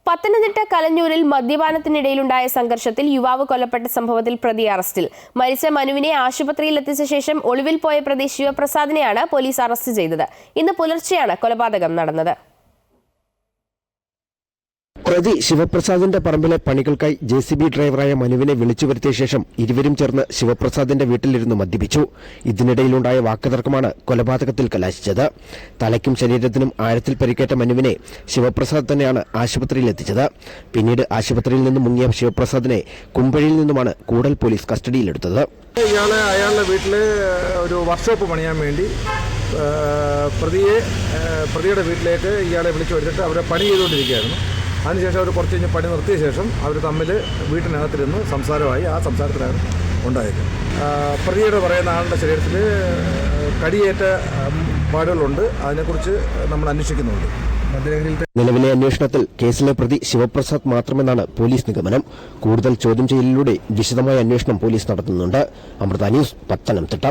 പത്തനംതിട്ട കലഞ്ഞൂരിൽ മദ്യപാനത്തിനിടയിലുണ്ടായ സംഘർഷത്തിൽ യുവാവ് കൊല്ലപ്പെട്ട സംഭവത്തിൽ പ്രതി അറസ്റ്റിൽ. മരിച്ച മനുവിനെ ആശുപത്രിയിൽ എത്തിച്ച ശേഷം ഒളിവിൽ പോയ പ്രതി ശിവപ്രസാദിനെയാണ് പോലീസ് അറസ്റ്റ് ചെയ്തത്. ഇന്ന് പുലർച്ചെയാണ് കൊലപാതകം നടന്നത്. പ്രതി ശിവപ്രസാദിന്റെ പറമ്പിലെ പണികൾക്കായി JCB ഡ്രൈവറായ മനുവിനെ വിളിച്ചു വരുത്തിയ ശേഷം ഇരുവരും ചേർന്ന് ശിവപ്രസാദിന്റെ വീട്ടിലിരുന്ന് മദ്യപിച്ചു. ഇതിനിടയിലുണ്ടായ വാക്കുതർക്കമാണ് കൊലപാതകത്തിൽ കലാശിച്ചത്. തലയ്ക്കും ശരീരത്തിനും ആഴത്തിൽ പരിക്കേറ്റ മനുവിനെ ശിവപ്രസാദ് തന്നെയാണ് ആശുപത്രിയിൽ എത്തിച്ചത്. പിന്നീട് ആശുപത്രിയിൽ നിന്നും മുങ്ങിയ ശിവപ്രസാദിനെ കുമ്പഴിയിൽ നിന്നുമാണ് കൂടൽ പോലീസ് കസ്റ്റഡിയിലെടുത്തത്. അയാളുടെ വീട്ടിൽ ഒരു വർക്ക്ഷോപ്പ് പണിയാൻ വേണ്ടി പ്രതിയുടെ വീട്ടിലേക്ക് ഇയാളെ വിളിച്ചു വരുത്തിട്ട് അവരെ പണി ചെയ്തുകൊണ്ടിരിക്കുകയായിരുന്നു. അതിനുശേഷം അവർ കുറച്ച് കഴിഞ്ഞ് പണി നിർത്തിയ ശേഷം അവർ തമ്മിൽ വീട്ടിനകത്തിരുന്ന് സംസാരമായി. ആ സംസാരത്തിലാണ് ഉണ്ടായത്. പ്രതിയുടെ പറയുന്ന ആളുടെ ശരീരത്തിൽ കടിയേറ്റ പാടുകളുണ്ട്. അതിനെക്കുറിച്ച് നമ്മൾ അന്വേഷിക്കുന്നുണ്ട്. നിലവിലെ അന്വേഷണത്തിൽ കേസിലെ പ്രതി ശിവപ്രസാദ് മാത്രമെന്നാണ് പോലീസ് നിഗമനം. കൂടുതൽ ചോദ്യം ചെയ്യലിലൂടെ വിശദമായ അന്വേഷണം പോലീസ് നടത്തുന്നുണ്ട്. അമൃത ന്യൂസ്, പത്തനംതിട്ട.